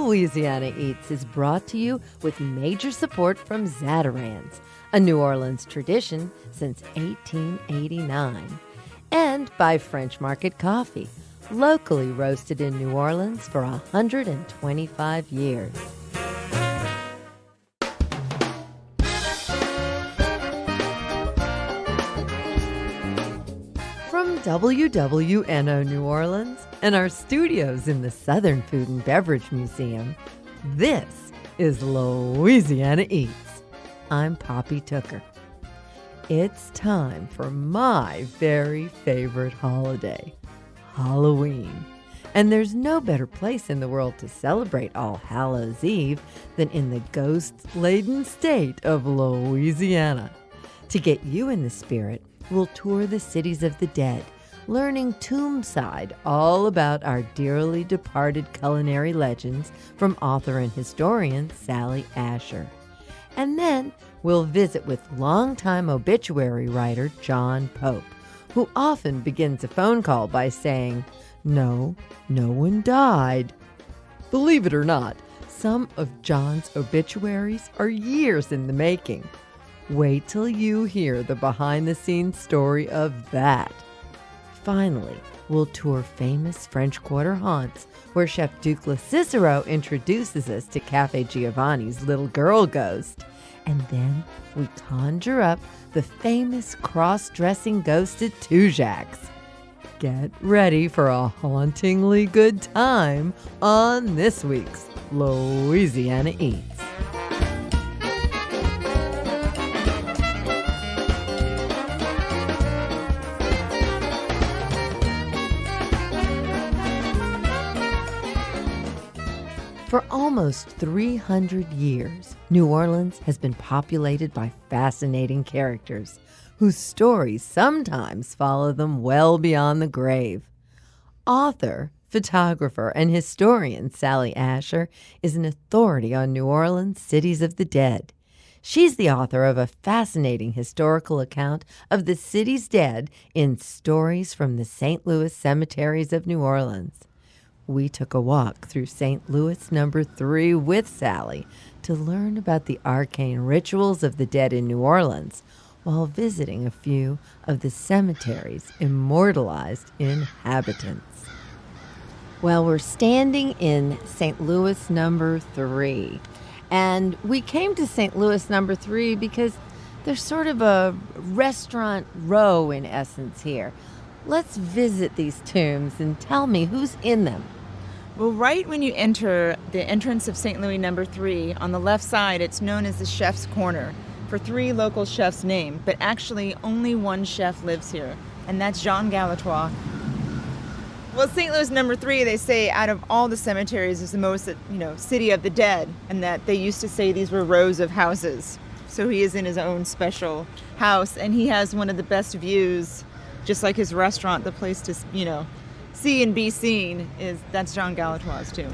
Louisiana Eats is brought to you with major support from Zatarans, a New Orleans tradition since 1889, and by French Market Coffee, locally roasted in New Orleans for 125 years. From WWNO New Orleans and our studios in the Southern Food and Beverage Museum, this is Louisiana Eats. I'm Poppy Tooker. It's time for my very favorite holiday, Halloween. And there's no better place in the world to celebrate All Hallows Eve than in the ghost-laden state of Louisiana. To get you in the spirit, we'll tour the cities of the dead, learning tombside all about our dearly departed culinary legends from author and historian Sally Asher. And then we'll visit with longtime obituary writer John Pope, who often begins a phone call by saying, "No, no one died." Believe it or not, some of John's obituaries are years in the making. Wait till you hear the behind-the-scenes story of that. Finally, we'll tour famous French Quarter haunts, where Chef Duke Locicero introduces us to Caf Giovanni's little girl ghost. And then we conjure up the famous cross-dressing ghosted Tujagues. Get ready for a hauntingly good time on this week's Louisiana Eats. For almost 300 years, New Orleans has been populated by fascinating characters whose stories sometimes follow them well beyond the grave. Author, photographer, and historian Sally Asher is an authority on New Orleans' cities of the dead. She's the author of a fascinating historical account of the city's dead in Stories from the St. Louis Cemetaries of New Orleans. We took a walk through St. Louis No. 3 with Sally to learn about the arcane rituals of the dead in New Orleans while visiting a few of the cemeteries' immortalized inhabitants. Well, we're standing in St. Louis No. 3, and we came to St. Louis No. 3 because there's sort of a restaurant row in essence here. Let's visit these tombs and tell me who's in them. Well, right when you enter the entrance of St. Louis No. 3, on the left side, it's known as the Chef's Corner, for 3 local chefs named, but actually only one chef lives here, and that's Jean Galatois. Well, St. Louis No. 3, they say, out of all the cemeteries, is the most, city of the dead, and that they used to say these were rows of houses. So he is in his own special house, and he has one of the best views, just like his restaurant, the place to, see and be seen, that's Jean Galatois' tomb.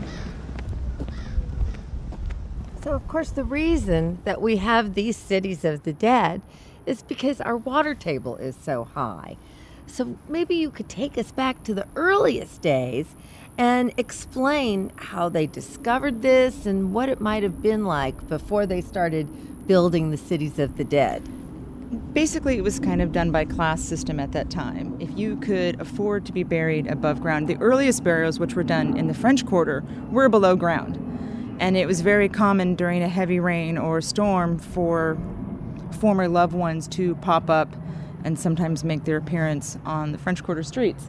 So, of course, the reason that we have these cities of the dead is because our water table is so high. So maybe you could take us back to the earliest days and explain how they discovered this and what it might have been like before they started building the cities of the dead. Basically, it was kind of done by class system at that time. If you could afford to be buried above ground, the earliest burials, which were done in the French Quarter, were below ground. And it was very common during a heavy rain or storm for former loved ones to pop up and sometimes make their appearance on the French Quarter streets.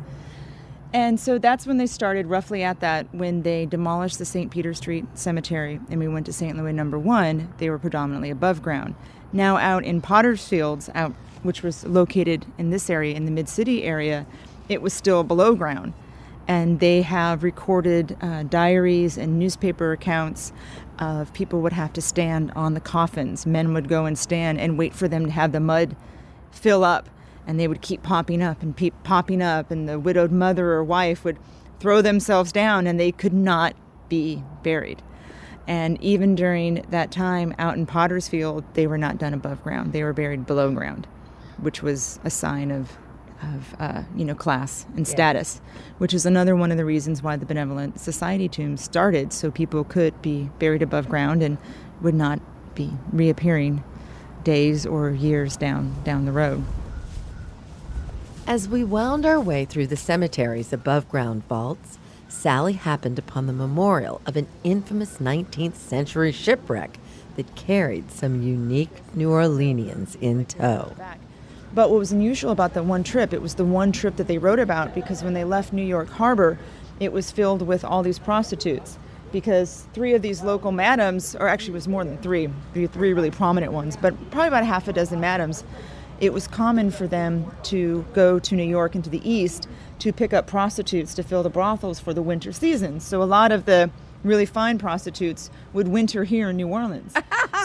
And so that's when they started, roughly at that, when they demolished the St. Peter Street Cemetery and we went to St. Louis No. 1, they were predominantly above ground. Now out in Potter's Fields, which was located in this area, in the Mid-City area, it was still below ground. And they have recorded diaries and newspaper accounts of people would have to stand on the coffins. Men would go and stand and wait for them to have the mud fill up. And they would keep popping up and popping up. And the widowed mother or wife would throw themselves down and they could not be buried. And even during that time out in Potter's Field, they were not done above ground. They were buried below ground, which was a sign of class and status, which is another one of the reasons why the Benevolent Society tombs started, so people could be buried above ground and would not be reappearing days or years down the road. As we wound our way through the cemetery's above-ground vaults, Sally happened upon the memorial of an infamous 19th century shipwreck that carried some unique New Orleanians in tow. But what was unusual about that one trip, it was the one trip that they wrote about, because when they left New York Harbor, it was filled with all these prostitutes. Because 3 of these local madams, or actually it was more than 3 really prominent ones, but probably about half a dozen madams, it was common for them to go to New York and to the east to pick up prostitutes to fill the brothels for the winter season. So a lot of the really fine prostitutes would winter here in New Orleans.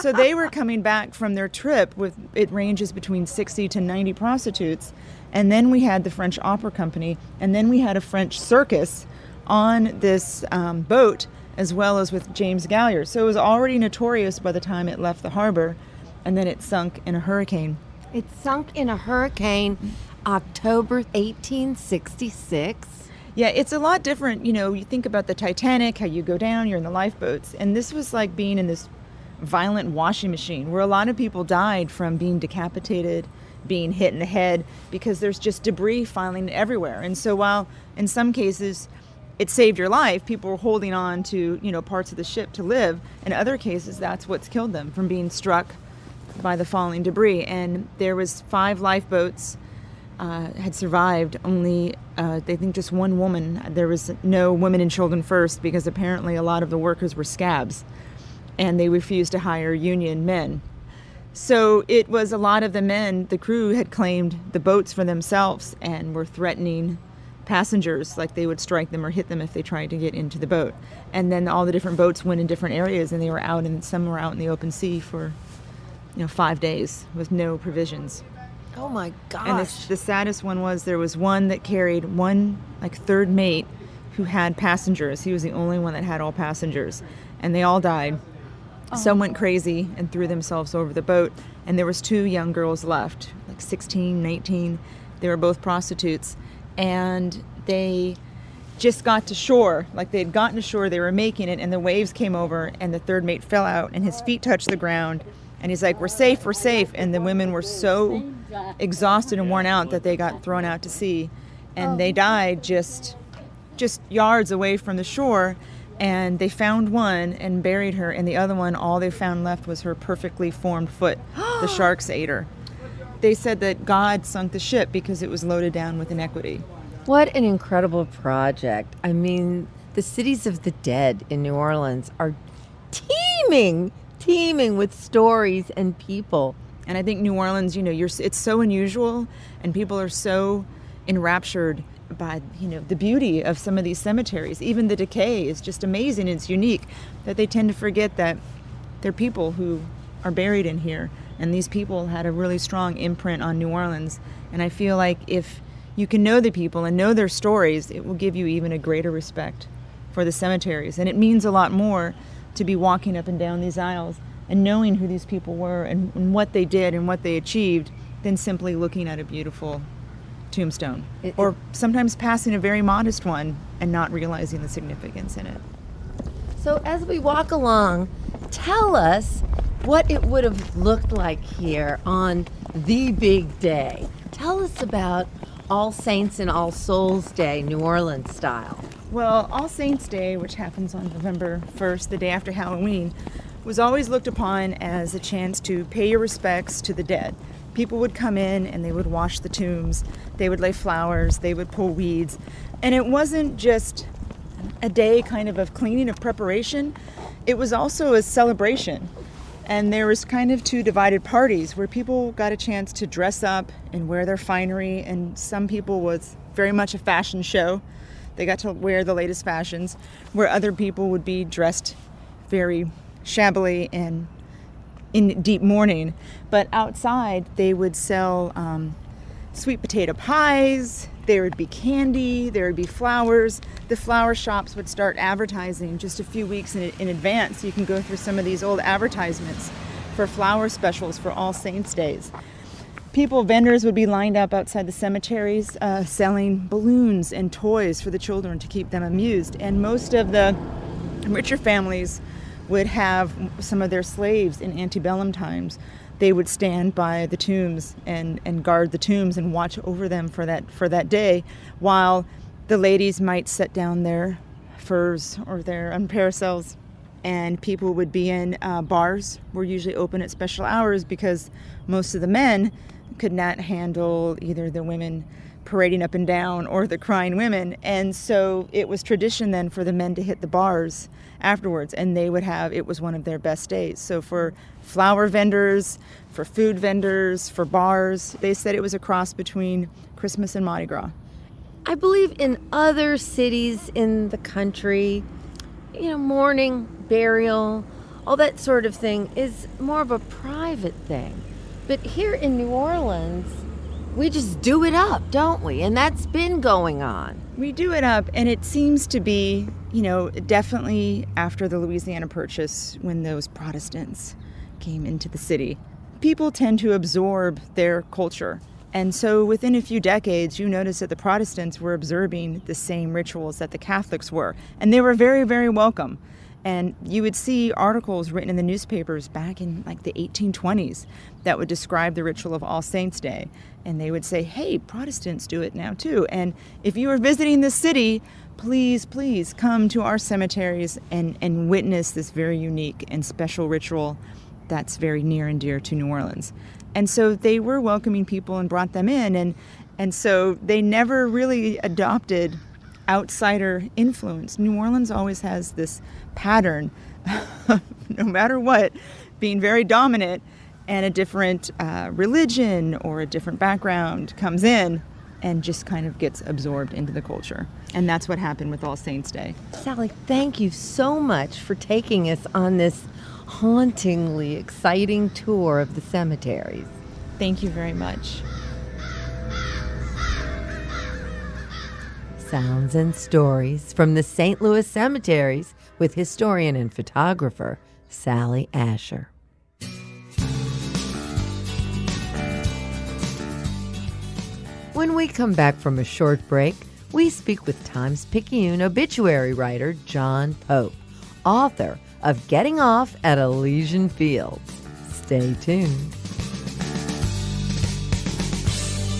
So they were coming back from their trip with, it ranges between 60 to 90 prostitutes. And then we had the French Opera Company, and then we had a French circus on this boat, as well as with James Gallier. So it was already notorious by the time it left the harbor, and then it sunk in a hurricane. It sunk in a hurricane October 1866. Yeah, it's a lot different. You think about the Titanic, how you go down, you're in the lifeboats. And this was like being in this violent washing machine where a lot of people died from being decapitated, being hit in the head, because there's just debris falling everywhere. And so while in some cases it saved your life, people were holding on to, parts of the ship to live. In other cases, that's what's killed them, from being struck by the falling debris. And there was 5 lifeboats had survived. Only they think just one woman. There was no women and children first, because apparently a lot of the workers were scabs and they refused to hire union men. So it was a lot of the men, the crew had claimed the boats for themselves and were threatening passengers, like they would strike them or hit them if they tried to get into the boat. And then all the different boats went in different areas, and they were out, and some were out in the open sea for 5 days with no provisions. Oh my gosh. And the saddest one was, there was one that carried one, third mate who had passengers. He was the only one that had all passengers, and they all died. Oh. Some went crazy and threw themselves over the boat, and there was 2 young girls left, 16, 19. They were both prostitutes, and they just got to shore. They had gotten to shore, they were making it, and the waves came over, and the third mate fell out, and his feet touched the ground. And he's like, we're safe. And the women were so exhausted and worn out that they got thrown out to sea. And they died just yards away from the shore. And they found one and buried her. And the other one, all they found left was her perfectly formed foot. The sharks ate her. They said that God sunk the ship because it was loaded down with iniquity. What an incredible project. I mean, the cities of the dead in New Orleans are teeming with stories and people. And I think New Orleans, it's so unusual, and people are so enraptured by, the beauty of some of these cemeteries. Even the decay is just amazing. It's unique, that they tend to forget that there are people who are buried in here, and these people had a really strong imprint on New Orleans. And I feel like if you can know the people and know their stories, it will give you even a greater respect for the cemeteries. And it means a lot more to be walking up and down these aisles and knowing who these people were and what they did and what they achieved, than simply looking at a beautiful tombstone. Or sometimes passing a very modest one and not realizing the significance in it. So as we walk along, tell us what it would have looked like here on the big day. Tell us about All Saints and All Souls Day, New Orleans style. Well, All Saints Day, which happens on November 1st, the day after Halloween, was always looked upon as a chance to pay your respects to the dead. People would come in and they would wash the tombs, they would lay flowers, they would pull weeds. And it wasn't just a day kind of cleaning, of preparation, it was also a celebration. And there was kind of 2 divided parties where people got a chance to dress up and wear their finery, and some people was very much a fashion show. They got to wear the latest fashions, where other people would be dressed very shabbily and in deep mourning. But outside, they would sell sweet potato pies, there would be candy, there would be flowers. The flower shops would start advertising just a few weeks in advance. You can go through some of these old advertisements for flower specials for All Saints Days. vendors would be lined up outside the cemeteries selling balloons and toys for the children to keep them amused. And most of the richer families would have some of their slaves in antebellum times. They would stand by the tombs and guard the tombs and watch over them for that day, while the ladies might set down their furs or their parasols, and people would be in bars were usually open at special hours because most of the men could not handle either the women parading up and down or the crying women. And so it was tradition then for the men to hit the bars afterwards, and it was one of their best days. So for flower vendors, for food vendors, for bars, they said it was a cross between Christmas and Mardi Gras. I believe in other cities in the country, mourning, burial, all that sort of thing is more of a private thing. But here in New Orleans, we just do it up, don't we? And that's been going on. We do it up, and it seems to be, definitely after the Louisiana Purchase, when those Protestants came into the city, people tend to absorb their culture. And so within a few decades, you notice that the Protestants were observing the same rituals that the Catholics were. And they were very, very welcome. And you would see articles written in the newspapers back in like the 1820s that would describe the ritual of All Saints' Day. And they would say, hey, Protestants do it now too. And if you are visiting the city, please, please come to our cemeteries and witness this very unique and special ritual that's very near and dear to New Orleans. And so they were welcoming people and brought them in. And so they never really adopted outsider influence. New Orleans always has this pattern, no matter what, being very dominant, and a different religion or a different background comes in and just kind of gets absorbed into the culture. And that's what happened with All Saints' Day. Sally, thank you so much for taking us on this hauntingly exciting tour of the cemeteries. Thank you very much. Sounds and stories from the St. Louis cemeteries with historian and photographer Sally Asher. When we come back from a short break, we speak with Times Picayune obituary writer John Pope, author of Getting Off at Elysian Fields. Stay tuned.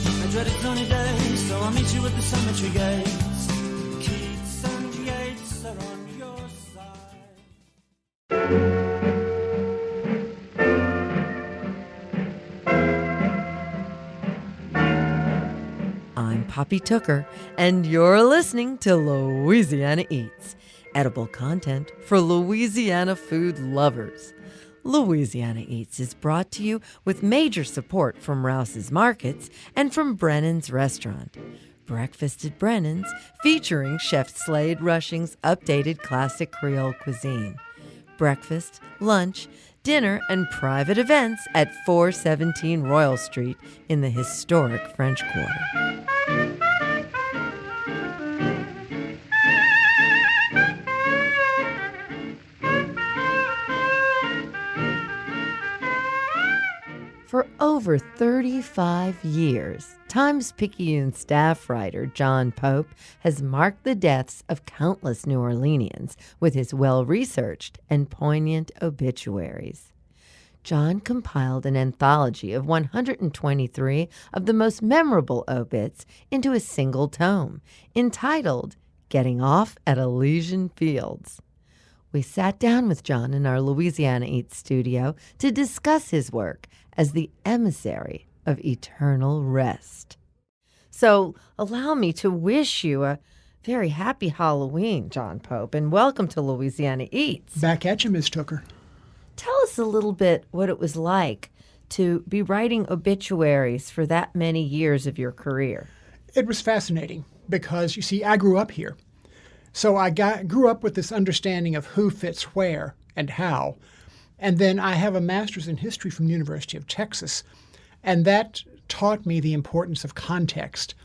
I dreaded sunny days, so I'll meet you at the cemetery gates. Keats and Yeats are on your side. I'm Poppy Tooker, and you're listening to Louisiana Eats, edible content for Louisiana food lovers. Louisiana Eats is brought to you with major support from Rouse's Markets and from Brennan's Restaurant. Breakfast at Brennan's, featuring Chef Slade Rushing's updated classic Creole cuisine. Breakfast, lunch, dinner, and private events at 417 Royal Street in the historic French Quarter. For over 35 years, Times Picayune staff writer John Pope has marked the deaths of countless New Orleanians with his well-researched and poignant obituaries. John compiled an anthology of 123 of the most memorable obits into a single tome, entitled Getting Off at Elysian Fields. We sat down with John in our Louisiana Eats studio to discuss his work as the emissary of eternal rest. So allow me to wish you a very happy Halloween, John Pope, and welcome to Louisiana Eats. Back at you, Ms. Tooker. Tell us a little bit what it was like to be writing obituaries for that many years of your career. It was fascinating because, you see, I grew up here. So I grew up with this understanding of who fits where and how. And then I have a master's in history from the University of Texas, and that taught me the importance of context,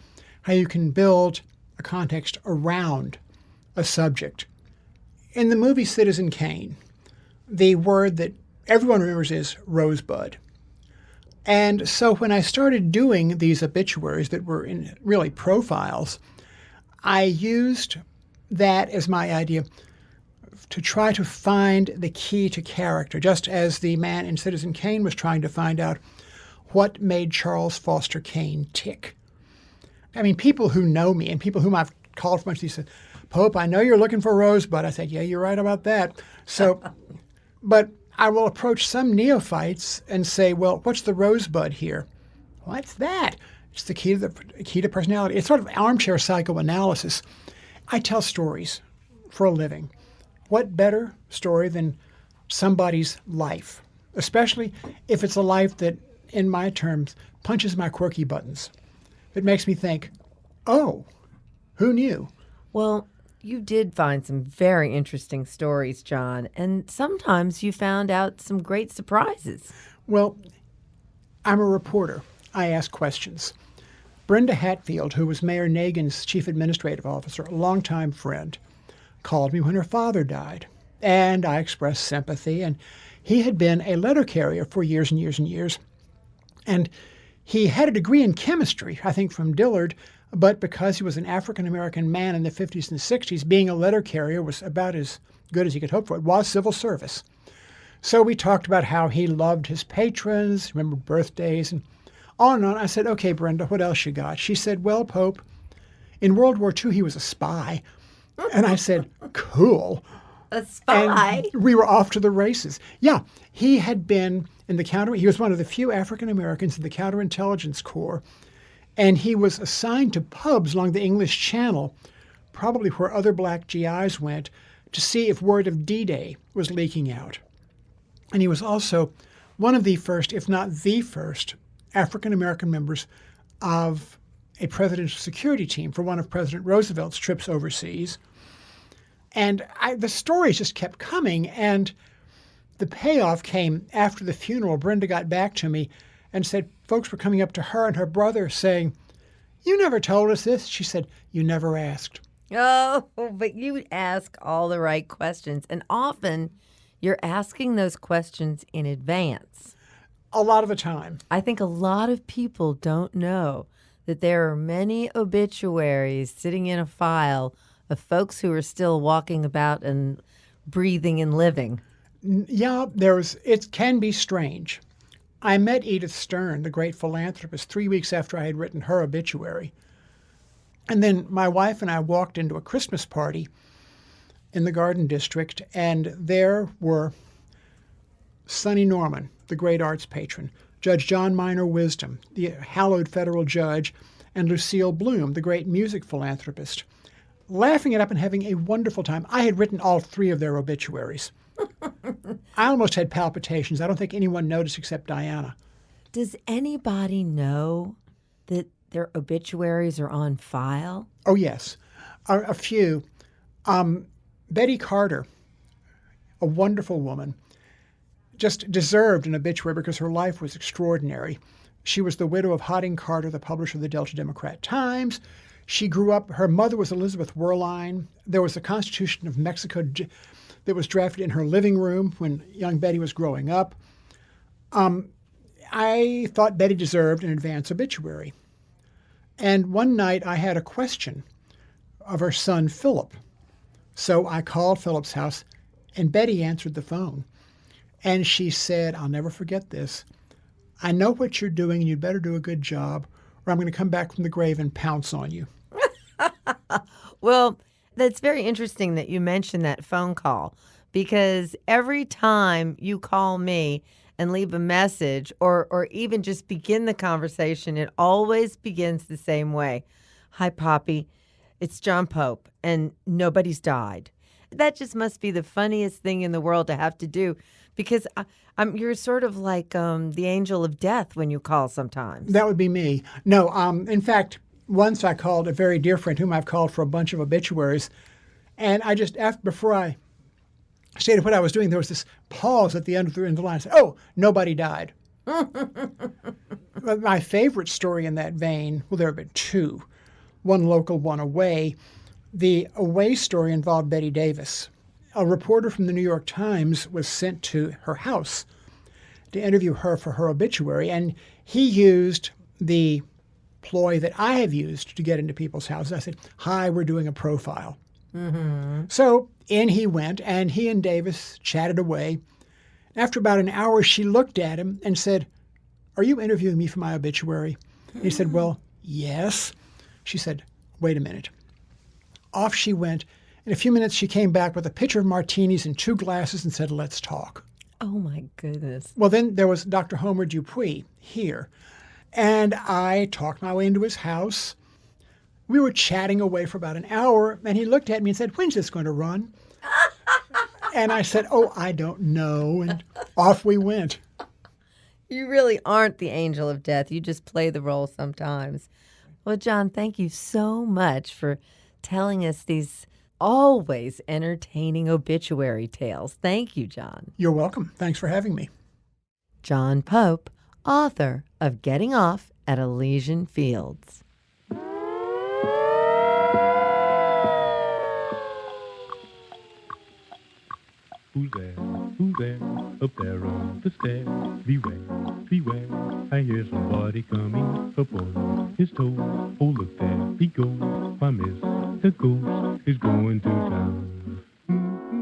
how you can build a context around a subject. In the movie Citizen Kane, the word that everyone remembers is rosebud. And so when I started doing these obituaries that were in really profiles, I used that as my idea to try to find the key to character, just as the man in Citizen Kane was trying to find out what made Charles Foster Kane tick. I mean, people who know me and people whom I've called from much, they said, Pope, I know you're looking for Rosebud. I said, yeah, you're right about that. So, but I will approach some neophytes and say, well, what's the Rosebud here? What's that? It's the key to personality. It's sort of armchair psychoanalysis. I tell stories for a living. What better story than somebody's life, especially if it's a life that, in my terms, punches my quirky buttons. It makes me think, oh, who knew? Well, you did find some very interesting stories, John, and sometimes you found out some great surprises. Well, I'm a reporter. I ask questions. Brenda Hatfield, who was Mayor Nagin's chief administrative officer, a longtime friend, called me when her father died. And I expressed sympathy. And he had been a letter carrier for years and years and years. And he had a degree in chemistry, I think from Dillard, but because he was an African-American man in the 50s and 60s, being a letter carrier was about as good as he could hope for. It was civil service. So we talked about how he loved his patrons, remembered birthdays, and on and on. I said, okay, Brenda, what else you got? She said, well, Pope, in World War II, he was a spy. And I said, cool. A spy? And we were off to the races. Yeah, he had been in he was one of the few African Americans in the counterintelligence corps, and he was assigned to pubs along the English Channel, probably where other black GIs went, to see if word of D-Day was leaking out. And he was also one of the first, if not the first, African American members of a presidential security team for one of President Roosevelt's trips overseas. And the stories just kept coming, and the payoff came after the funeral. Brenda got back to me and said folks were coming up to her and her brother saying, you never told us this. She said, you never asked. Oh, but you ask all the right questions. And often you're asking those questions in advance. A lot of the time. I think a lot of people don't know that there are many obituaries sitting in a file of folks who are still walking about and breathing and living. Yeah, it can be strange. I met Edith Stern, the great philanthropist, 3 weeks after I had written her obituary. And then my wife and I walked into a Christmas party in the Garden District, and there were Sonny Norman, the great arts patron, Judge John Minor Wisdom, the hallowed federal judge, and Lucille Bloom, the great music philanthropist, laughing it up and having a wonderful time. I had written all three of their obituaries. I almost had palpitations. I don't think anyone noticed except Diana. Does anybody know that their obituaries are on file? Oh, yes. A few. Betty Carter, a wonderful woman, just deserved an obituary because her life was extraordinary. She was the widow of Harding Carter, the publisher of the Delta Democrat Times. She grew up, her mother was Elizabeth Werlein. There was the Constitution of Mexico that was drafted in her living room when young Betty was growing up. I thought Betty deserved an advance obituary. And one night I had a question of her son, Philip. So I called Philip's house, and Betty answered the phone. And she said, I'll never forget this. I know what you're doing, and you'd better do a good job, or I'm going to come back from the grave and pounce on you. Well, that's very interesting that you mentioned that phone call, because every time you call me and leave a message or even just begin the conversation, it always begins the same way. Hi, Poppy. It's John Pope, and nobody's died. That just must be the funniest thing in the world to have to do, because you're sort of like the angel of death when you call sometimes. That would be me. No, in fact, once I called a very dear friend whom I've called for a bunch of obituaries, and I just, before I stated what I was doing, there was this pause at the end of the line. I said, oh, nobody died. But my favorite story in that vein, well, there have been two, one local, one away. The away story involved Betty Davis. A reporter from the New York Times was sent to her house. to interview her for her obituary, and he used the ploy that I have used to get into people's houses. I said, "Hi, we're doing a profile." So in he went, and he and Davis chatted away. After about an hour, she looked at him and said, "Are you interviewing me for my obituary?" He said, "Well, yes." She said, "Wait a minute." Off she went. In a few minutes, she came back with a pitcher of martinis and 2 glasses and said, "Let's talk." Oh, my goodness. Well, then there was Dr. Homer Dupuis here. And I talked my way into his house. We were chatting away for about an hour, and he looked at me and said, "When's this going to run?" And I said, "Oh, I don't know." And off we went. You really aren't the angel of death. You just play the role sometimes. Well, John, thank you so much for telling us these always entertaining obituary tales. Thank you, John. You're welcome. Thanks for having me. John Pope, author of Getting Off at Elysian Fields. Who's there? Who's there? Up there on the stair. Beware, beware. I hear somebody coming up on his toes. Oh, look there he goes. My Mr. Ghost is going to town.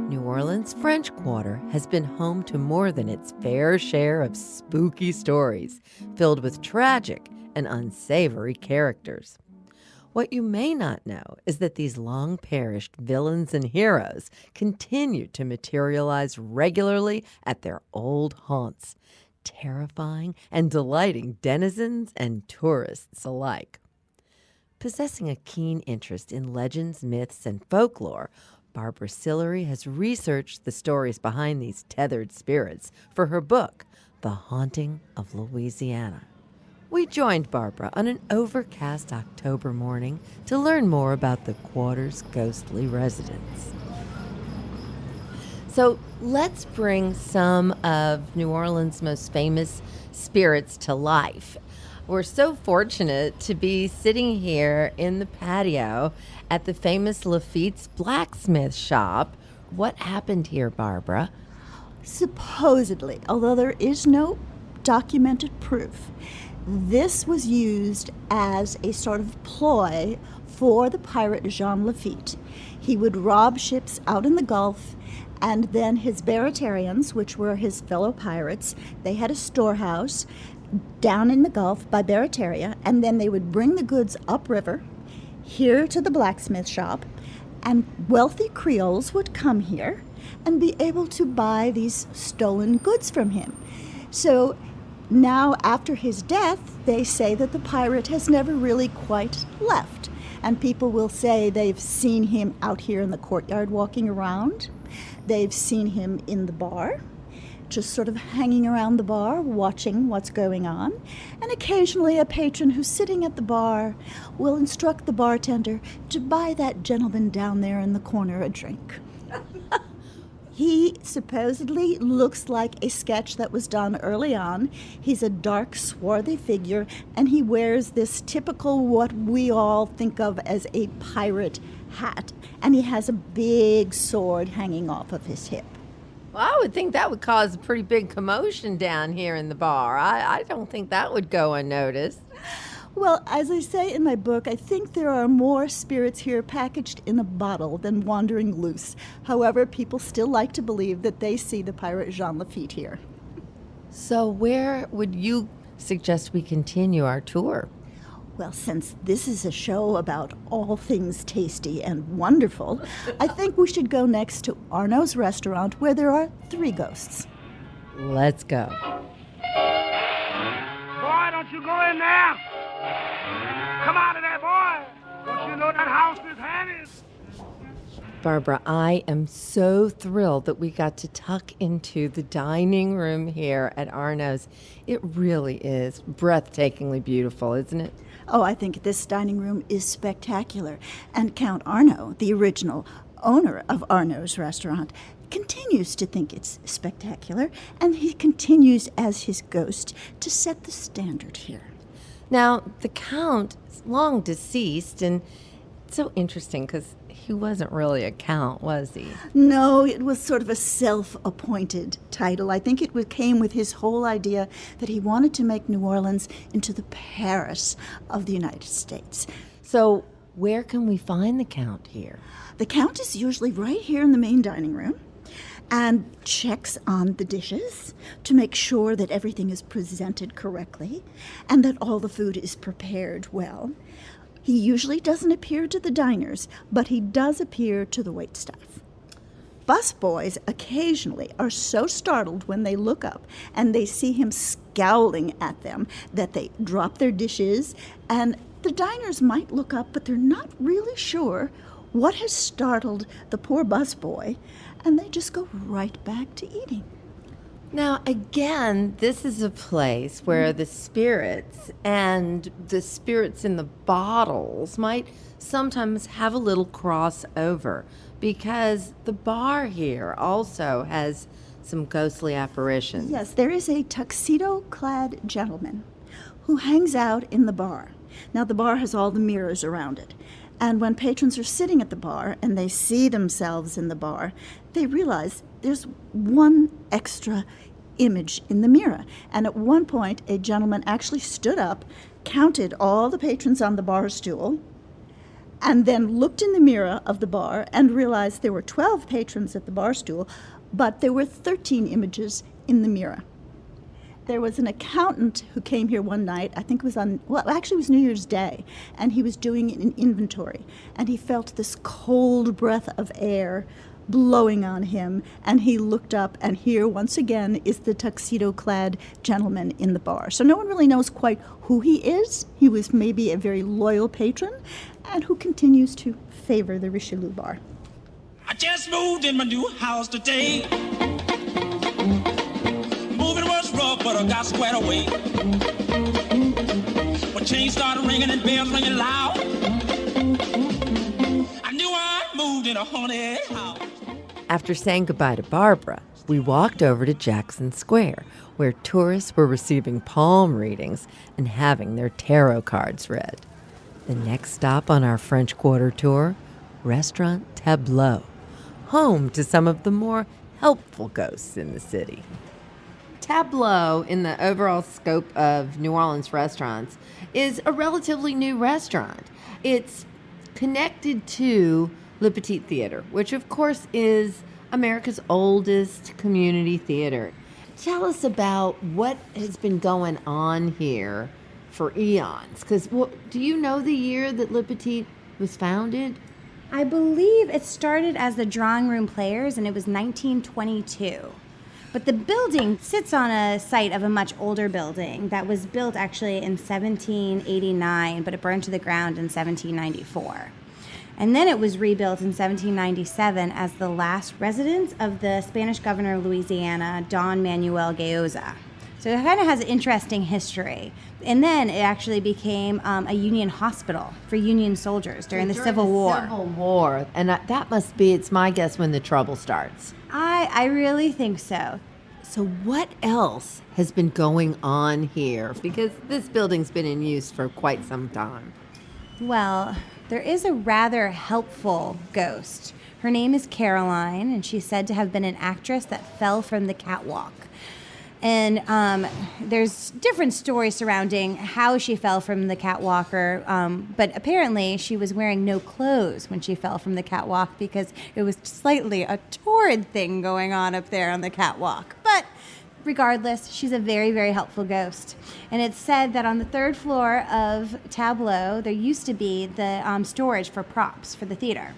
New Orleans' French Quarter has been home to more than its fair share of spooky stories, filled with tragic and unsavory characters. What you may not know is that these long-perished villains and heroes continue to materialize regularly at their old haunts, terrifying and delighting denizens and tourists alike. Possessing a keen interest in legends, myths, and folklore, Barbara Sillery has researched the stories behind these tethered spirits for her book, The Haunting of Louisiana. We joined Barbara on an overcast October morning to learn more about the quarter's ghostly residents. So let's bring some of New Orleans' most famous spirits to life. We're so fortunate to be sitting here in the patio at the famous Lafitte's blacksmith shop. What happened here, Barbara? Supposedly, although there is no documented proof, this was used as a sort of ploy for the pirate Jean Lafitte. He would rob ships out in the Gulf, and then his Baratarians, which were his fellow pirates, they had a storehouse down in the Gulf by Barataria, and then they would bring the goods upriver here to the blacksmith shop, and wealthy Creoles would come here and be able to buy these stolen goods from him. So now, after his death, they say that the pirate has never really quite left. And people will say they've seen him out here in the courtyard walking around. They've seen him in the bar, just sort of hanging around the bar, watching what's going on. And occasionally a patron who's sitting at the bar will instruct the bartender to buy that gentleman down there in the corner a drink. He supposedly looks like a sketch that was done early on. He's a dark, swarthy figure, and he wears this typical what we all think of as a pirate hat. And he has a big sword hanging off of his hip. Well, I would think that would cause a pretty big commotion down here in the bar. I don't think that would go unnoticed. Well, as I say in my book, I think there are more spirits here packaged in a bottle than wandering loose. However, people still like to believe that they see the pirate Jean Lafitte here. So where would you suggest we continue our tour? Well, since this is a show about all things tasty and wonderful, I think we should go next to Arnaud's restaurant, where there are 3 ghosts. Let's go. Boy, don't you go in there. Come out of there, boy. Don't you know that house is haunted? Barbara, I am so thrilled that we got to tuck into the dining room here at Arnaud's. It really is breathtakingly beautiful, isn't it? Oh, I think this dining room is spectacular. And Count Arnaud, the original owner of Arnaud's restaurant, continues to think it's spectacular, and he continues as his ghost to set the standard here. Now, the Count is long deceased, and it's so interesting because he wasn't really a count, was he? No, it was sort of a self-appointed title. I think came with his whole idea that he wanted to make New Orleans into the Paris of the United States. So where can we find the count here? The count is usually right here in the main dining room and checks on the dishes to make sure that everything is presented correctly and that all the food is prepared well. He usually doesn't appear to the diners, but he does appear to the waitstaff. Busboys occasionally are so startled when they look up and they see him scowling at them that they drop their dishes, and the diners might look up, but they're not really sure what has startled the poor busboy, and they just go right back to eating. Now, again, this is a place where the spirits and the spirits in the bottles might sometimes have a little crossover, because the bar here also has some ghostly apparitions. Yes, there is a tuxedo-clad gentleman who hangs out in the bar. Now, the bar has all the mirrors around it. And when patrons are sitting at the bar and they see themselves in the bar, they realize there's one extra image in the mirror. And at one point, a gentleman actually stood up, counted all the patrons on the bar stool, and then looked in the mirror of the bar and realized there were 12 patrons at the bar stool, but there were 13 images in the mirror. There was an accountant who came here one night, I think it was it was New Year's Day, and he was doing an inventory, and he felt this cold breath of air blowing on him, and he looked up, and here once again is the tuxedo-clad gentleman in the bar. So no one really knows quite who he is. He was maybe a very loyal patron, and who continues to favor the Richelieu bar. I just moved in my new house today. Moving was rough, but I got squared away. When chains started ringing and bells ringing loud, I knew I moved in a haunted house. After saying goodbye to Barbara, we walked over to Jackson Square, where tourists were receiving palm readings and having their tarot cards read. The next stop on our French Quarter tour, Restaurant Tableau, home to some of the more helpful ghosts in the city. Tableau, in the overall scope of New Orleans restaurants, is a relatively new restaurant. It's connected to Le Petit Theater, which of course is America's oldest community theater. Tell us about what has been going on here for eons, because do you know the year that Le Petit was founded? I believe it started as the Drawing Room Players, and it was 1922. But the building sits on a site of a much older building that was built actually in 1789, but it burned to the ground in 1794. And then it was rebuilt in 1797 as the last residence of the Spanish governor of Louisiana, Don Manuel Gayoza. So it kind of has an interesting history. And then it actually became a Union hospital for Union soldiers during the Civil War. Civil War. And that must be, it's my guess, when the trouble starts. I really think so. So what else has been going on here? Because this building's been in use for quite some time. Well, there is a rather helpful ghost. Her name is Caroline, and she's said to have been an actress that fell from the catwalk. And there's different stories surrounding how she fell from the catwalk, but apparently she was wearing no clothes when she fell from the catwalk because it was slightly a torrid thing going on up there on the catwalk. But regardless, she's a very, very helpful ghost. And it's said that on the third floor of Tableau, there used to be the storage for props for the theater.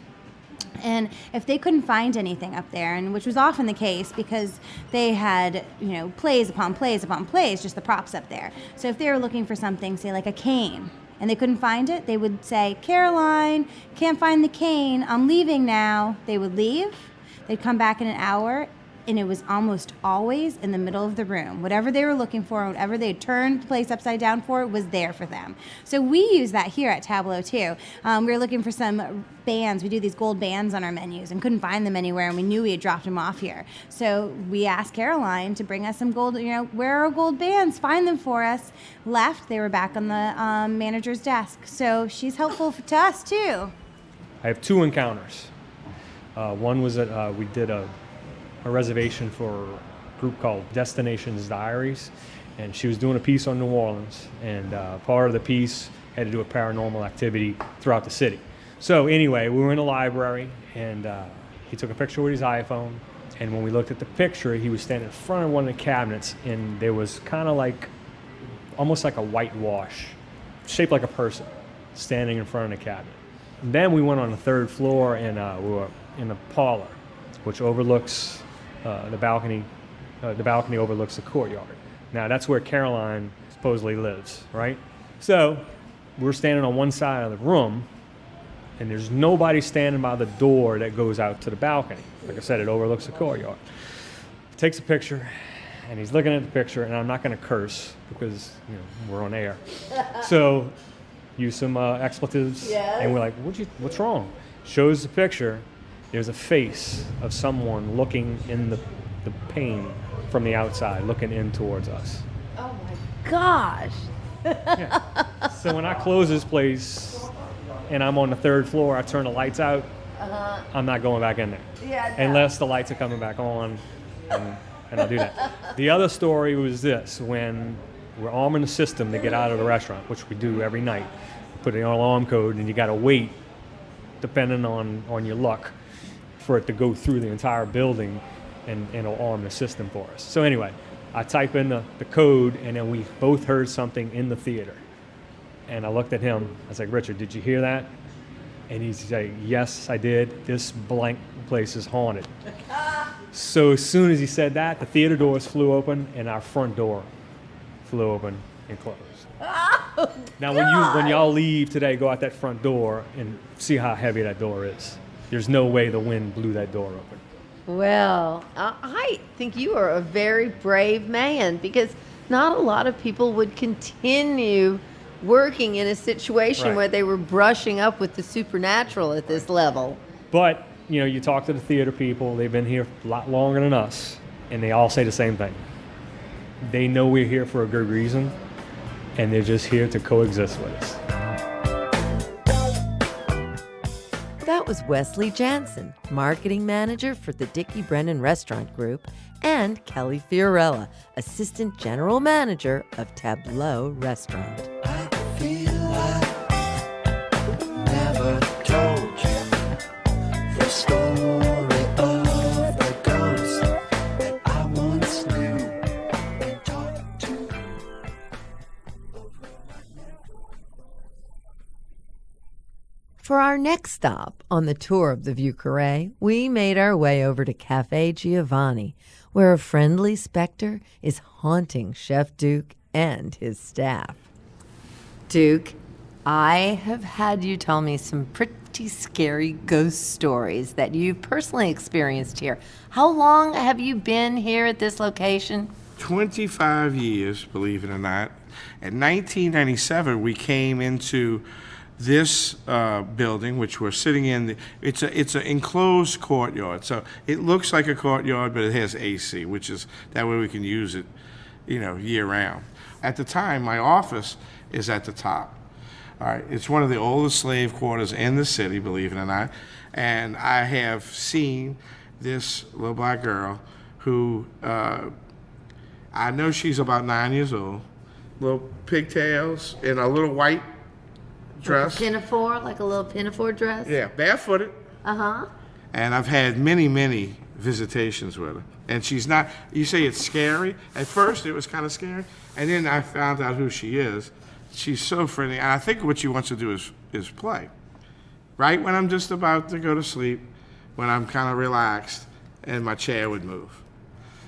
And if they couldn't find anything up there, and which was often the case because they had, plays upon plays upon plays, just the props up there. So if they were looking for something, say like a cane, and they couldn't find it, they would say, Caroline, can't find the cane, I'm leaving now. They would leave. They'd come back in an hour, and it was almost always in the middle of the room. Whatever they were looking for, whatever they turned the place upside down for, was there for them. So we use that here at Tableau too. We were looking for some bands. We do these gold bands on our menus and couldn't find them anywhere, and we knew we had dropped them off here. So we asked Caroline to bring us some gold, where are our gold bands? Find them for us. Left, they were back on the manager's desk. So she's helpful to us too. I have two encounters. One was that we did a reservation for a group called Destinations Diaries, and she was doing a piece on New Orleans, and part of the piece had to do with paranormal activity throughout the city. So anyway, we were in the library, and he took a picture with his iPhone, and when we looked at the picture, he was standing in front of one of the cabinets, and there was kind of like, almost like a whitewash, shaped like a person, standing in front of the cabinet. And then we went on the third floor, and we were in a parlor, which overlooks the balcony. The balcony overlooks the courtyard. Now, that's where Caroline supposedly lives, right? So we're standing on one side of the room, and there's nobody standing by the door that goes out to the balcony. Like I said, it overlooks the courtyard. He takes a picture, and he's looking at the picture, and I'm not going to curse because we're on air. So use some expletives, and we're like, what's wrong? Shows the picture. There's a face of someone looking in the pane from the outside, looking in towards us. Oh my gosh. Yeah. So when I close this place and I'm on the third floor, I turn the lights out, I'm not going back in there. Yeah, no. Unless the lights are coming back on, and I'll do that. The other story was this: when we're arming the system to get out of the restaurant, which we do every night, put in our alarm code, and you got to wait, depending on your luck, for it to go through the entire building and it'll arm the system for us. So anyway, I type in the code, and then we both heard something in the theater. And I looked at him. I was like, Richard, did you hear that? And he's like, yes, I did. This blank place is haunted. So as soon as he said that, the theater doors flew open, and our front door flew open and closed. Oh, Now, when y'all leave today, go out that front door and see how heavy that door is. There's no way the wind blew that door open. Well, I think you are a very brave man, because not a lot of people would continue working in a situation where they were brushing up with the supernatural at this level. But, you talk to the theater people, they've been here a lot longer than us, and they all say the same thing. They know we're here for a good reason, and they're just here to coexist with us. That was Wesley Jansen, marketing manager for the Dickie Brennan Restaurant Group, and Kelly Fiorella, assistant general manager of Tableau Restaurant. I feel like never told you the story of the ghost that I once knew and talked to. For our next stop on the tour of the Vieux Carré, we made our way over to Caf Giovanni, where a friendly specter is haunting Chef Duke and his staff. Duke, I have had you tell me some pretty scary ghost stories that you've personally experienced here. How long have you been here at this location? 25 years, believe it or not. In 1997, we came into this building, which we're sitting in. It's an enclosed courtyard, so it looks like a courtyard, but it has AC, which is that way we can use it, year round. At the time, my office is at the top. All right, it's one of the oldest slave quarters in the city, believe it or not, and I have seen this little black girl who I know she's about 9 years old, little pigtails and a little white dress. Like a little pinafore dress? Yeah, barefooted. Uh-huh. And I've had many, many visitations with her. And she's not, you say it's scary. At first it was kind of scary. And then I found out who she is. She's so friendly. And I think what she wants to do is play. Right when I'm just about to go to sleep, when I'm kind of relaxed, and my chair would move.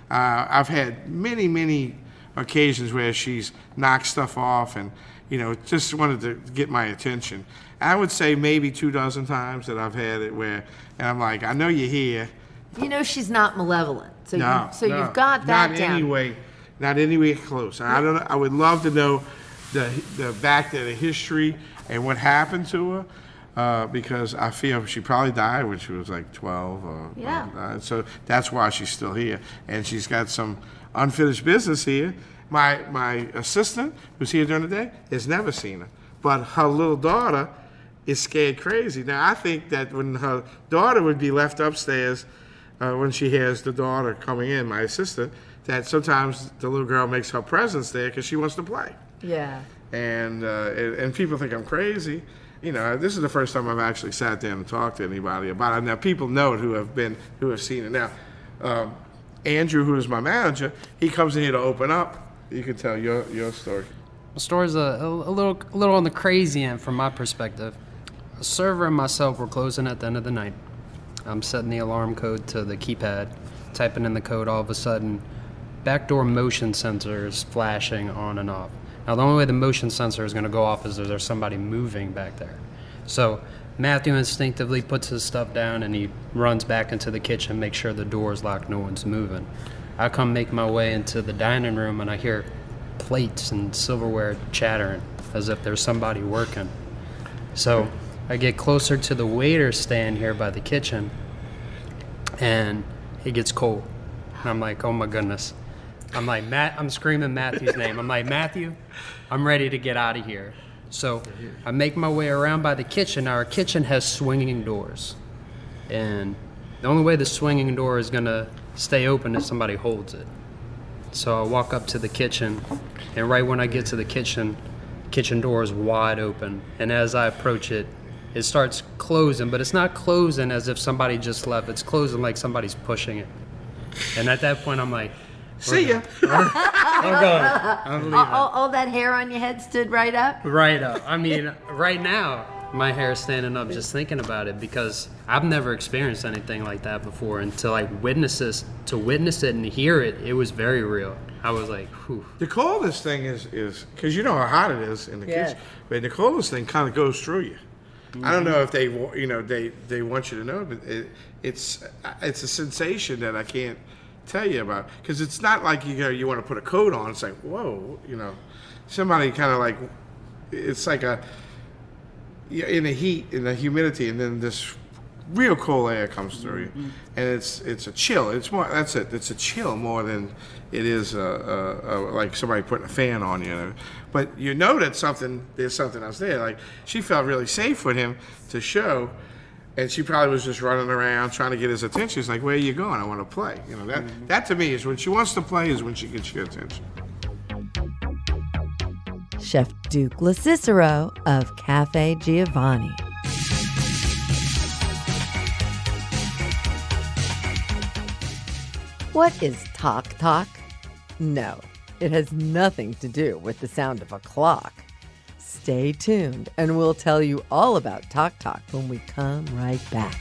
I've had many, many occasions where she's knocked stuff off and just wanted to get my attention. I would say maybe 24 times that I've had it where, and I'm like, I know you're here. She's not malevolent. So No, you've got that not down. Not anywhere close. I would love to know the back to the history and what happened to her, because I feel she probably died when she was like 12. So that's why she's still here, and she's got some unfinished business here. My assistant, who's here during the day, has never seen her. But her little daughter is scared crazy. Now, I think that when her daughter would be left upstairs, when she hears the daughter coming in, my assistant, that sometimes the little girl makes her presence there because she wants to play. Yeah. And people think I'm crazy. You know, this is the first time I've actually sat down and talked to anybody about it. Now, people know it who have seen it. Now, Andrew, who is my manager, he comes in here to open up. You can tell your story. The story's a little on the crazy end from my perspective. A server and myself were closing at the end of the night. I'm setting the alarm code to the keypad, typing in the code. All of a sudden, backdoor motion sensor is flashing on and off. Now, the only way the motion sensor is going to go off is if there's somebody moving back there. So Matthew instinctively puts his stuff down and he runs back into the kitchen, make sure the door is locked, no one's moving. I come make my way into the dining room and I hear plates and silverware chattering as if there's somebody working. So I get closer to the waiter stand here by the kitchen and it gets cold. And I'm like, oh my goodness. I'm like, I'm screaming Matthew's name. I'm like, Matthew, I'm ready to get out of here. So I make my way around by the kitchen. Now, our kitchen has swinging doors. And the only way the swinging door is going to stay open is somebody holds it. So I walk up to the kitchen, and right when I get to the kitchen door is wide open. And as I approach it, it starts closing, but it's not closing as if somebody just left. It's closing like somebody's pushing it. And at that point, I'm like, see ya. I'm going. I'm leaving. All that hair on your head stood right up? Right up. I mean, right now, my hair is standing up just thinking about it because I've never experienced anything like that before. And to witness it and hear it, it was very real. I was like, whew. The coldest thing is because you know how hot it is in the kitchen, but the coldest thing kind of goes through you. Mm-hmm. I don't know if they want you to know, but it's a sensation that I can't tell you about, because it's not like you want to put a coat on. It's like, whoa, somebody kind of like, it's like in the heat, in the humidity, and then this real cold air comes through you, and it's a chill. It's more, that's it. It's a chill more than it is like somebody putting a fan on you. But you know that there's something else there. Like, she felt really safe with him to show. And she probably was just running around trying to get his attention. She's like, where are you going? I want to play. That to me is when she wants to play is when she gets your attention. Chef Duke Locicero of Caf Giovanni. What is talk? No, it has nothing to do with the sound of a clock. Stay tuned, and we'll tell you all about talk when we come right back.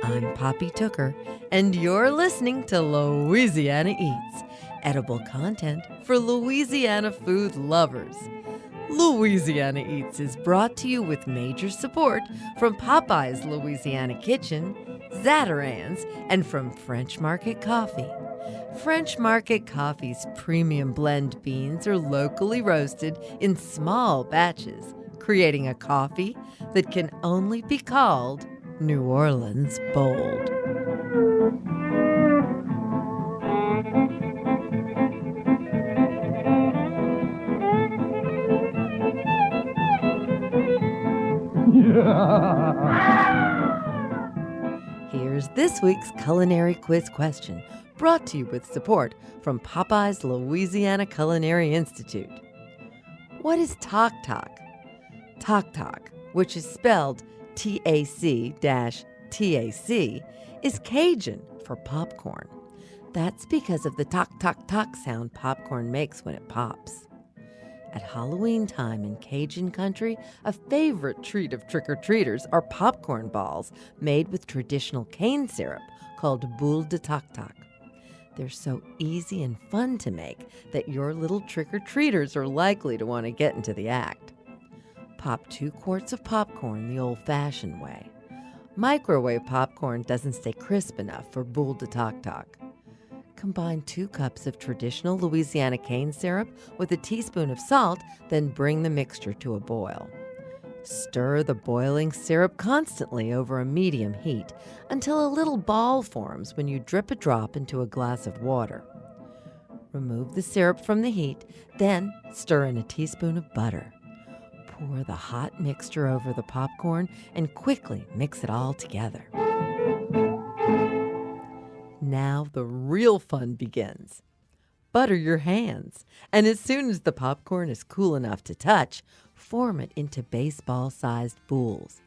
I'm Poppy Tooker, and you're listening to Louisiana Eats, edible content for Louisiana food lovers. Louisiana Eats is brought to you with major support from Popeye's Louisiana Kitchen, Cemetaries, and from French Market Coffee. French Market Coffee's premium blend beans are locally roasted in small batches, creating a coffee that can only be called New Orleans bold. Here's this week's culinary quiz question, brought to you with support from Popeye's Louisiana Culinary Institute. What is talk? Talk, which is spelled TAC-TAC, is Cajun for popcorn. That's because of the tock sound popcorn makes when it pops. At Halloween time in Cajun country, a favorite treat of trick-or-treaters are popcorn balls made with traditional cane syrup called boule de toc. They're so easy and fun to make that your little trick-or-treaters are likely to want to get into the act. Pop 2 quarts of popcorn the old-fashioned way. Microwave popcorn doesn't stay crisp enough for boule de toc. Combine 2 cups of traditional Louisiana cane syrup with a teaspoon of salt, then bring the mixture to a boil. Stir the boiling syrup constantly over a medium heat until a little ball forms when you drip a drop into a glass of water. Remove the syrup from the heat, then stir in a teaspoon of butter. Pour the hot mixture over the popcorn and quickly mix it all together. Now the real fun begins. Butter your hands, and as soon as the popcorn is cool enough to touch, form it into baseball-sized boules.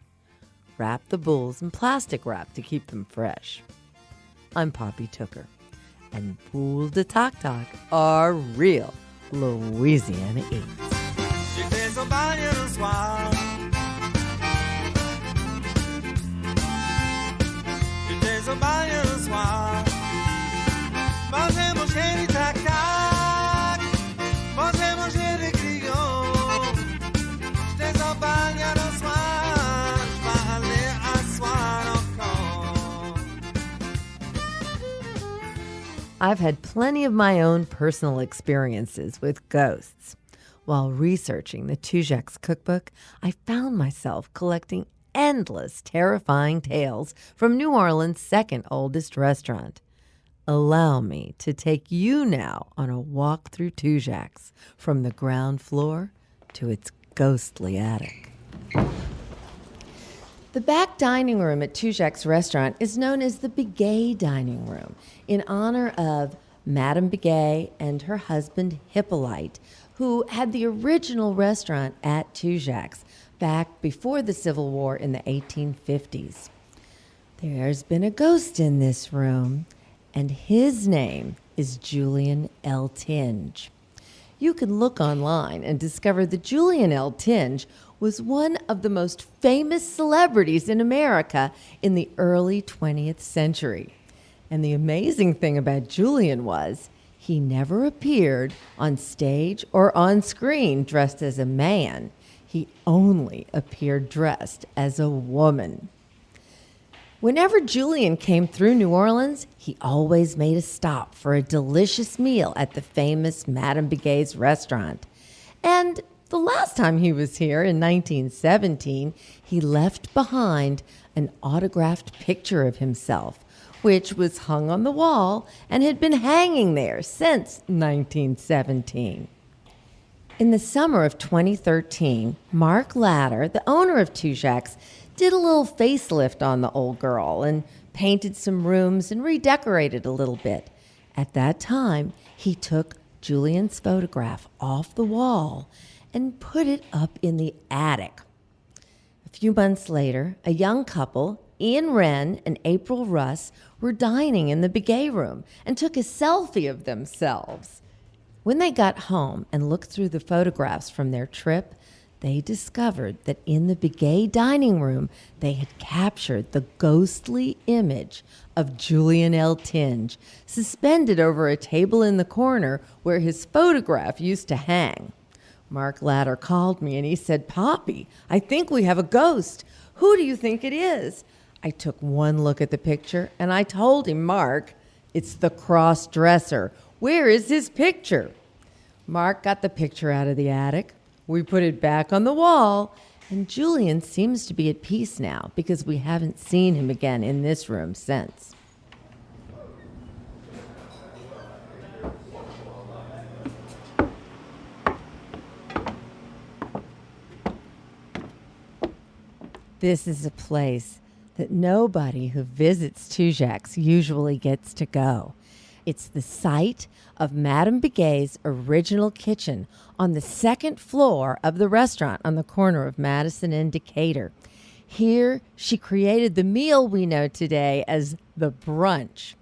Wrap the boules in plastic wrap to keep them fresh. I'm Poppy Tooker, and boules de toc-toc are real Louisiana Eats. J'étais au bal hier le soir. J'étais au bal hier le soir. Mangez mon chéri tac-tac. Mangez mon chéri grillon. J'étais au bal hier le soir. J'vais aller asseoir encore. I've had plenty of my own personal experiences with ghosts. While researching the Tujague's cookbook, I found myself collecting endless, terrifying tales from New Orleans' second oldest restaurant. Allow me to take you now on a walk through Tujague's, from the ground floor to its ghostly attic. The back dining room at Tujague's restaurant is known as the Bigay Dining Room, in honor of Madame Bigay and her husband Hippolyte, who had the original restaurant at Tujague's back before the Civil War in the 1850s. There's been a ghost in this room, and his name is Julian L. Tinge. You can look online and discover that Julian L. Tinge was one of the most famous celebrities in America in the early 20th century. And the amazing thing about Julian was he never appeared on stage or on screen dressed as a man. He only appeared dressed as a woman. Whenever Julian came through New Orleans, he always made a stop for a delicious meal at the famous Madame Bigay's restaurant. And the last time he was here, in 1917, he left behind an autographed picture of himself, which was hung on the wall and had been hanging there since 1917. In the summer of 2013, Mark Latter, the owner of Tujague's, did a little facelift on the old girl and painted some rooms and redecorated a little bit. At that time, he took Julian's photograph off the wall and put it up in the attic. A few months later, a young couple, Ian Wren and April Russ, were dining in the Bigay room and took a selfie of themselves. When they got home and looked through the photographs from their trip, they discovered that in the Bigay dining room, they had captured the ghostly image of Julian L. Tinge, suspended over a table in the corner where his photograph used to hang. Mark Latter called me and he said, "Poppy, I think we have a ghost. Who do you think it is?" I took one look at the picture and I told him, "Mark, it's the cross-dresser. Where is his picture?" Mark got the picture out of the attic. We put it back on the wall, and Julian seems to be at peace now because we haven't seen him again in this room since. This is a place that nobody who visits Tujague's usually gets to go. It's the site of Madame Bigay's original kitchen on the second floor of the restaurant on the corner of Madison and Decatur. Here, she created the meal we know today as the brunch.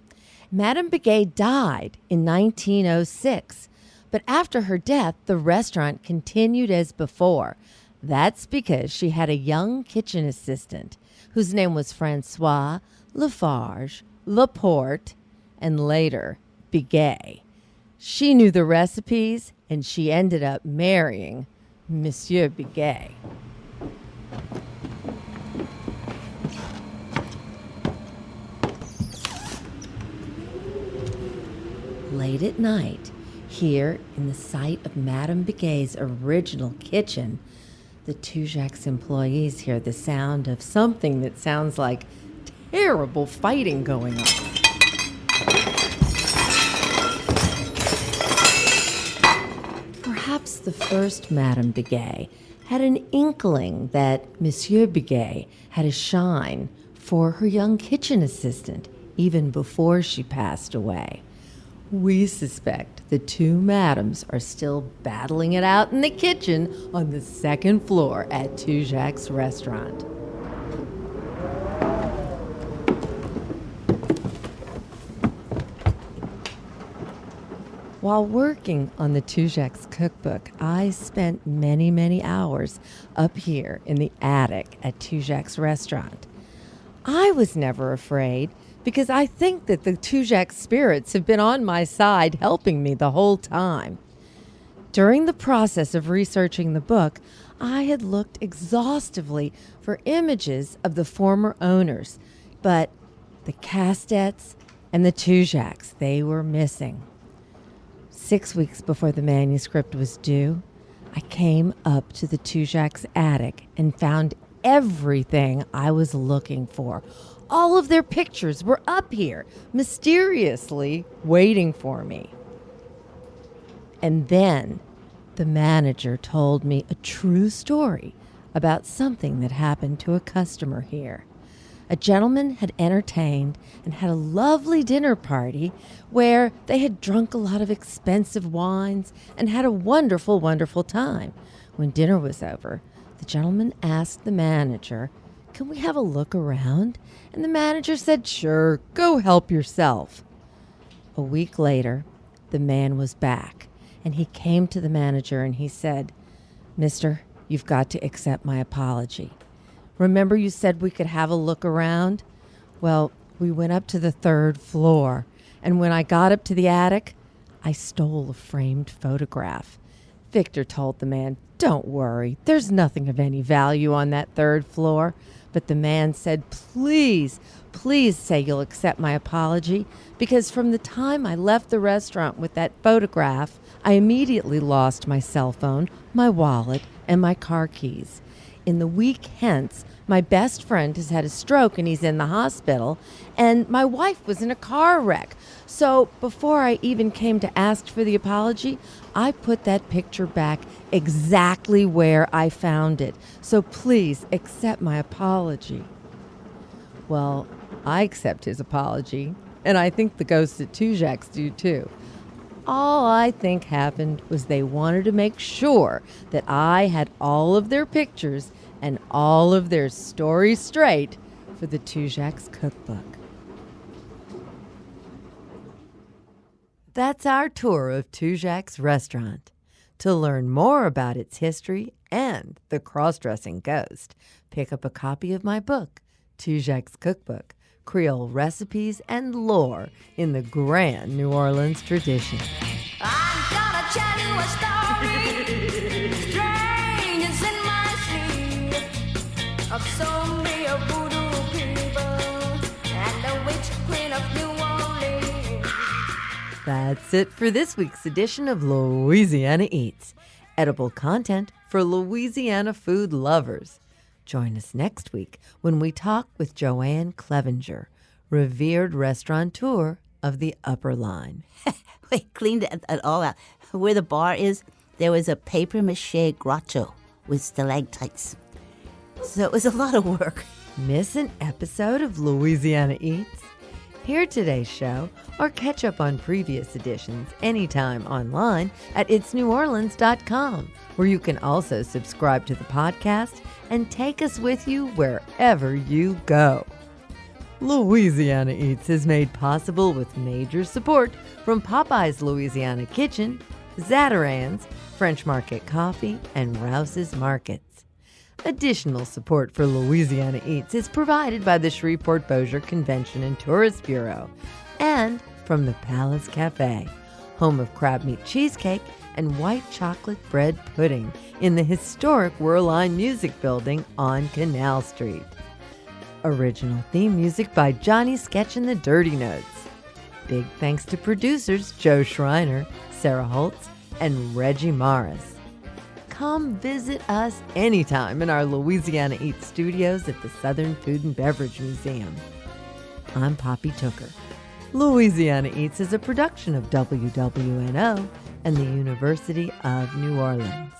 Madame Bigay died in 1906, but after her death, the restaurant continued as before. That's because she had a young kitchen assistant whose name was Francois Lafarge Laporte, and later Bigay. She knew the recipes, and she ended up marrying Monsieur Bigay. late at night, here in the site of Madame Bigay's original kitchen, the Tujague's employees hear the sound of something that sounds like terrible fighting going on. Perhaps the first Madame Bigay had an inkling that Monsieur Bigay had a shine for her young kitchen assistant even before she passed away. We suspect the two madams are still battling it out in the kitchen on the second floor at Tujague's restaurant. While working on the Tujague's cookbook, I spent many, many hours up here in the attic at Tujague's restaurant. I was never afraid because I think that the Tujague spirits have been on my side helping me the whole time. During the process of researching the book, I had looked exhaustively for images of the former owners, but the Castets and the Tujagues, they were missing. 6 weeks before the manuscript was due, I came up to the Tujague's attic and found everything I was looking for. All of their pictures were up here, mysteriously waiting for me. And then the manager told me a true story about something that happened to a customer here. A gentleman had entertained and had a lovely dinner party where they had drunk a lot of expensive wines and had a wonderful, wonderful time. When dinner was over, the gentleman asked the manager, "Can we have a look around?" And the manager said, "Sure, go help yourself." A week later, the man was back, and he came to the manager and he said, "Mister, you've got to accept my apology. Remember you said we could have a look around? Well, we went up to the 3rd floor, and when I got up to the attic, I stole a framed photograph." Victor told the man, "Don't worry, there's nothing of any value on that 3rd floor." But the man said, "Please, please say you'll accept my apology, because from the time I left the restaurant with that photograph, I immediately lost my cell phone, my wallet, and my car keys. In the week hence, my best friend has had a stroke and he's in the hospital, and my wife was in a car wreck. So before I even came to ask for the apology, I put that picture back exactly where I found it. So please accept my apology." Well, I accept his apology, and I think the ghosts at Tujague's do too. All I think happened was they wanted to make sure that I had all of their pictures and all of their stories straight for the Tujague's cookbook. That's our tour of Tujague's restaurant. To learn more about its history and the cross-dressing ghost, pick up a copy of my book, Tujague's Cookbook, Creole Recipes and Lore in the Grand New Orleans Tradition. I'm gonna tell you a story, strangers in my sleep, of so many voodoo people and the witch queen of New Orleans. That's it for this week's edition of Louisiana Eats, edible content for Louisiana food lovers. Join us next week when we talk with Joanne Clevenger, revered restaurateur of the Upper Line. We cleaned it all out. Where the bar is, there was a papier-mâché grotto with stalactites. So it was a lot of work. Miss an episode of Louisiana Eats? Hear today's show or catch up on previous editions anytime online at itsneworleans.com, where you can also subscribe to the podcast and take us with you wherever you go. Louisiana Eats is made possible with major support from Popeye's Louisiana Kitchen, Zatarain's, French Market Coffee, and Rouse's Markets. Additional support for Louisiana Eats is provided by the Shreveport-Bossier Convention and Tourist Bureau and from the Palace Cafe, home of crab meat cheesecake and white chocolate bread pudding in the historic Whirline Music Building on Canal Street. Original theme music by Johnny Sketch and the Dirty Notes. big thanks to producers Joe Schreiner, Sarah Holtz, and Reggie Morris. Come visit us anytime in our Louisiana Eats studios at the Southern Food and Beverage Museum. I'm Poppy Tooker. Louisiana Eats is a production of WWNO and the University of New Orleans.